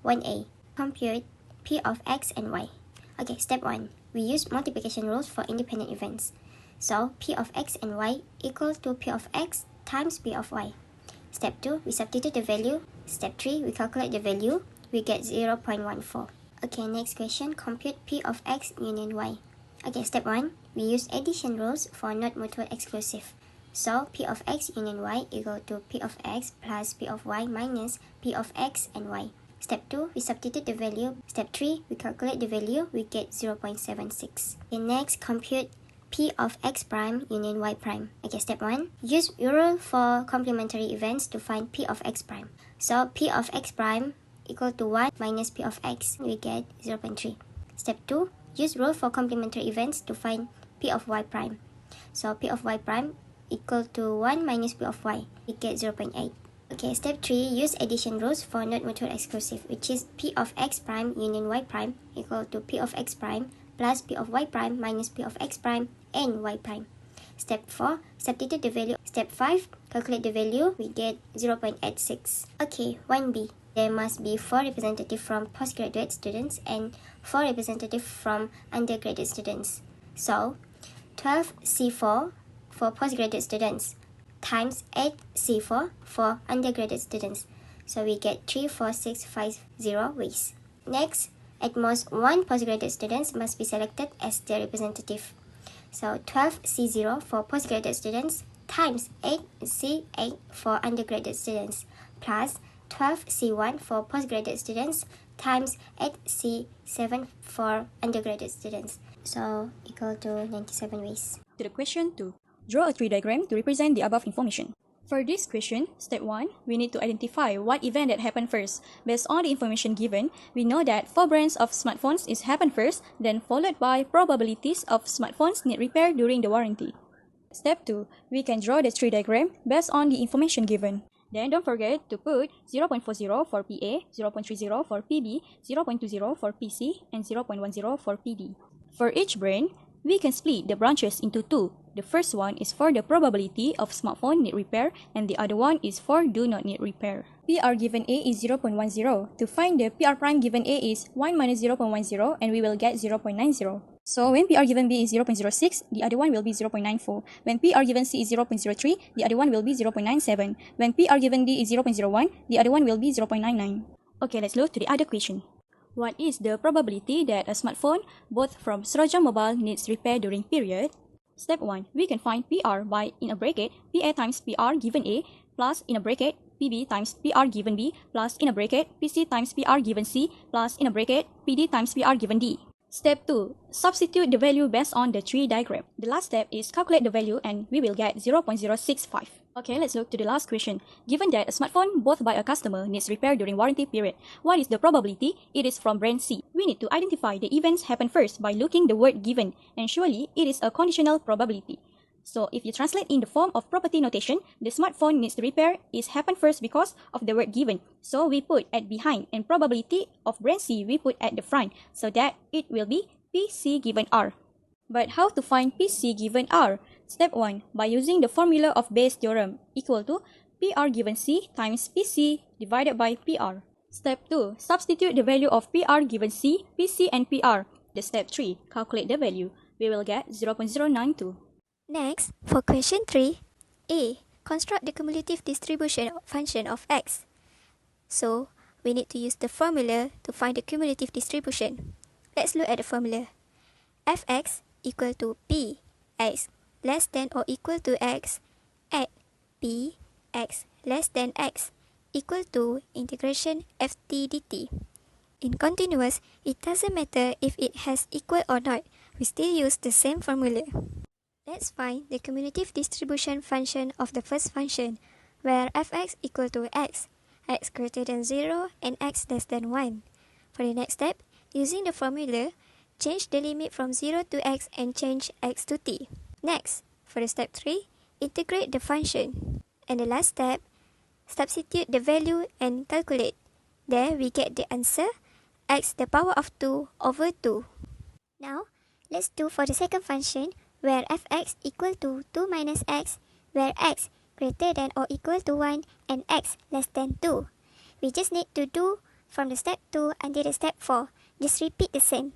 1a. Compute p of x and y. Okay, step 1. We use multiplication rules for independent events. So p of x and y equal to p of x times p of y. Step 2, we substitute the value. Step 3, we calculate the value. We get 0.14. Okay, next question, compute p of x union y. Okay, step 1, we use addition rules for not mutually exclusive. So p of x union y equal to p of x plus p of y minus p of x and y. Step 2, we substitute the value. Step 3, we calculate the value. We get 0.76. Okay, next, compute p of x prime union y prime. Okay, step 1, use rule for complementary events to find p of x prime. So p of x prime equal to 1 minus p of x. We get 0.3. Step 2, use rule for complementary events to find p of y prime. So p of y prime equal to 1 minus p of y. We get 0.8. Okay, step 3, use addition rules for not mutually exclusive, which is p of x prime union y prime equal to p of x prime plus p of y prime minus p of x prime and y prime. Step 4, substitute the value. Step 5, calculate the value. We get 0.86. Okay, 1b. There must be 4 representatives from postgraduate students and 4 representatives from undergraduate students. So, 12C4 for postgraduate students times 8C4 for undergraduate students. So we get 34650 ways. Next, at most 1 postgraduate student must be selected as their representative. So 12C0 for postgraduate students times 8C8 for undergraduate students plus 12C1 for postgraduate students times 8C7 for undergraduate students. So equal to 97 ways. To the question 2. Draw a tree diagram to represent the above information. For this question, step 1, we need to identify what event that happened first. Based on the information given, we know that 4 brands of smartphones is happened first, then followed by probabilities of smartphones need repair during the warranty. Step 2, we can draw the tree diagram based on the information given. Then don't forget to put 0.40 for PA, 0.30 for PB, 0.20 for PC, and 0.10 for PD. For each brand, we can split the branches into 2. The first one is for the probability of smartphone need repair and the other one is for do not need repair. PR given A is 0.10. To find the PR prime given A is 1 minus 0.10 and we will get 0.90. So when PR given B is 0.06, the other one will be 0.94. When PR given C is 0.03, the other one will be 0.97. When PR given D is 0.01, the other one will be 0.99. Okay, let's look to the other question. What is the probability that a smartphone, both from Sroja Mobile, needs repair during period? Step 1, we can find PR by, in a bracket, PA times PR given A plus, in a bracket, PB times PR given B plus, in a bracket, PC times PR given C plus, in a bracket, PD times PR given D. Step 2, substitute the value based on the tree diagram. The last step is calculate the value and we will get 0.065. Okay, let's look to the last question. Given that a smartphone bought by a customer needs repair during warranty period, what is the probability it is from brand C? We need to identify the events happen first by looking the word given, and surely it is a conditional probability. So if you translate in the form of property notation, the smartphone needs repair is happen first because of the word given. So we put at behind and probability of brand C we put at the front so that it will be PC given R. But how to find PC given R? Step 1, by using the formula of Bayes' theorem equal to PR given C times PC divided by PR. Step 2, substitute the value of PR given C, PC and PR. The step 3, calculate the value. We will get 0.092. Next, for question 3, A. Construct the cumulative distribution function of x. So, we need to use the formula to find the cumulative distribution. Let's look at the formula. Fx equal to P x less than or equal to x at P x less than x equal to integration ft dt. In continuous, it doesn't matter if it has equal or not, we still use the same formula. Let's find the cumulative distribution function of the first function, where fx equal to x greater than 0 and x less than 1. For the next step, using the formula, change the limit from 0 to x and change x to t. Next, for the step 3, integrate the function. And the last step, substitute the value and calculate. There we get the answer, x to the power of 2 over 2. Now, let's do for the second function, where fx equal to 2 minus x, where x greater than or equal to 1 and x less than 2. We just need to do from the step 2 until the step 4. Just repeat the same.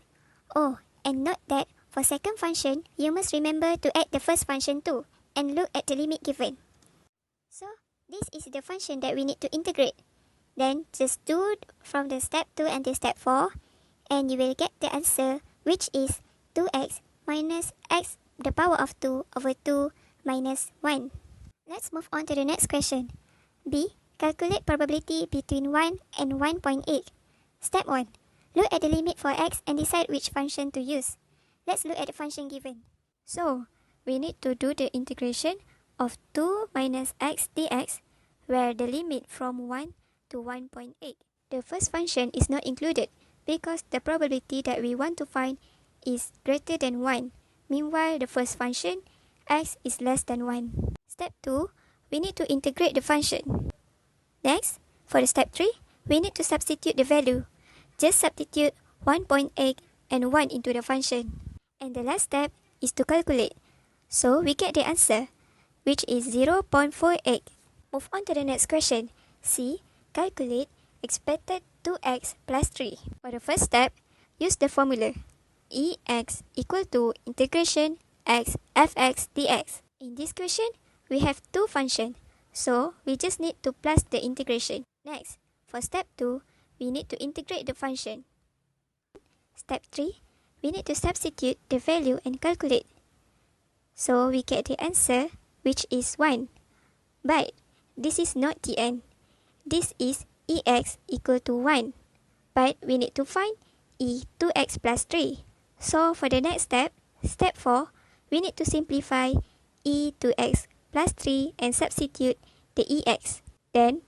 Oh, and note that for second function, you must remember to add the first function too and look at the limit given. So, this is the function that we need to integrate. Then, just do from the step 2 until step 4 and you will get the answer, which is 2x minus x the power of 2 over 2 minus 1. Let's move on to the next question. B. Calculate probability between 1 and 1.8. Step 1. Look at the limit for x and decide which function to use. Let's look at the function given. So, we need to do the integration of 2 minus x dx, where the limit from 1 to 1.8. The first function is not included because the probability that we want to find is greater than 1. Meanwhile, the first function, x is less than 1. Step 2, we need to integrate the function. Next, for the step 3, we need to substitute the value. Just substitute 1.8 and 1 into the function. And the last step is to calculate. So, we get the answer, which is 0.48. Move on to the next question. C. Calculate expected 2x plus 3. For the first step, use the formula. Ex equal to integration x fx dx. In this question, we have two functions, so we just need to plus the integration. Next, for step 2, we need to integrate the function. Step 3, we need to substitute the value and calculate. So we get the answer, which is 1. But this is not the end. This is ex equal to 1. But we need to find e2x plus 3. So for the next step, step 4, we need to simplify e2x plus 3 and substitute the ex. Then,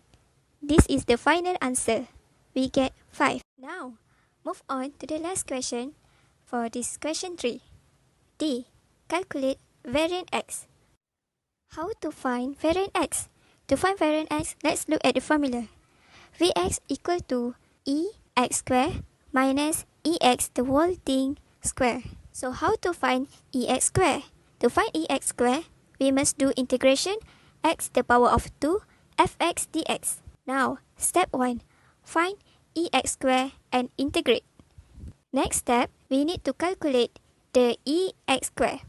this is the final answer. We get 5. Now, move on to the last question for this question 3. D. Calculate variant x. How to find variant x? To find variant x, let's look at the formula. Vx equal to ex squared minus ex the whole thing square. So how to find ex squared? To find ex squared, we must do integration x the power of 2 fx dx. Now, step 1, find ex squared and integrate. Next step, we need to calculate the ex squared.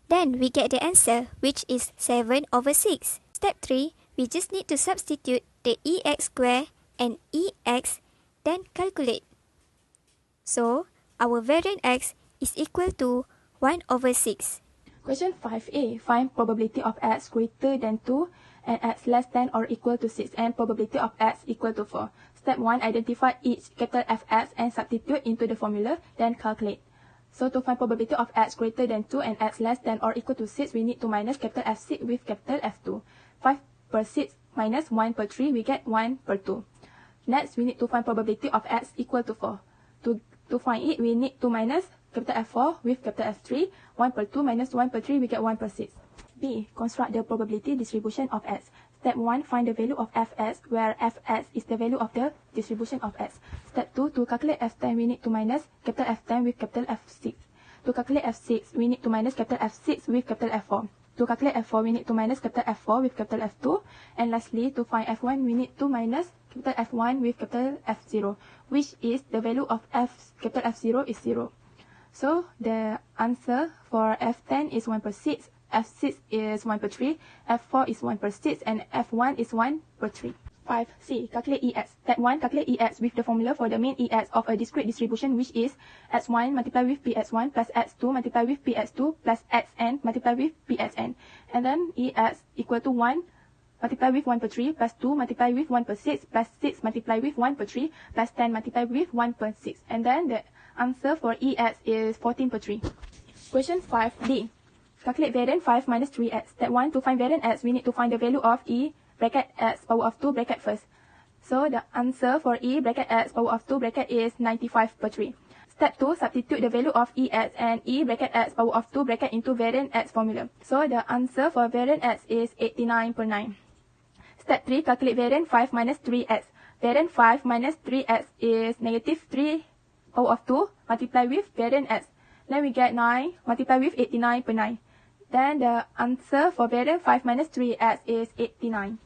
Then we get the answer, which is 7 over 6. Step 3, we just need to substitute the ex squared and ex, then calculate. So, our variant x is equal to 1 over 6. Question 5a. Find probability of x greater than 2 and x less than or equal to 6 and probability of x equal to 4. Step 1. Identify each capital Fx and substitute into the formula, then calculate. So to find probability of x greater than 2 and x less than or equal to 6, we need to minus capital F6 with capital F2. 5 per 6 minus 1 per 3, we get 1 per 2. Next, we need to find probability of x equal to 4. To find it, we need to minus capital F4 with capital F3. 1 per 2 minus 1 per 3, we get 1 per 6. B. Construct the probability distribution of x. Step 1. Find the value of fx, where fx is the value of the distribution of x. Step 2. To calculate f10, we need to minus capital F10 with capital F6. To calculate f6, we need to minus capital F6 with capital F4. To calculate f4, we need to minus capital F4 with capital F2. And lastly, to find f1, we need to minus capital F1 with capital F0, which is the value of capital F0 is 0. So the answer for f10 is 1 per 6, f6 is 1 per 3, f4 is 1 per 6, and f1 is 1 per 3. 5c. Calculate ex. Step 1. Calculate ex with the formula for the main ex of a discrete distribution, which is x1 multiplied with px1 plus x2 multiplied with px2 plus xn multiplied with pxn. And then ex equal to 1 multiplied with 1 per 3 plus 2 multiplied with 1 per 6 plus 6 multiplied with 1 per 3 plus 10 multiplied with 1 per 6. And then the answer for ex is 14 per 3. Question 5d. Calculate variant 5 minus 3x. Step 1. To find variant x, we need to find the value of e bracket x power of 2 bracket first. So the answer for e bracket x power of 2 bracket is 95 per 3. Step 2. Substitute the value of ex and e bracket x power of 2 bracket into variant x formula. So the answer for variant x is 89 per 9. Step 3. Calculate variant 5 minus 3x. Variant 5 minus 3x is negative 3 power of 2 multiplied with variant x. Then we get 9 multiplied with 89 per 9. Then the answer for variant 5 minus 3x is 89.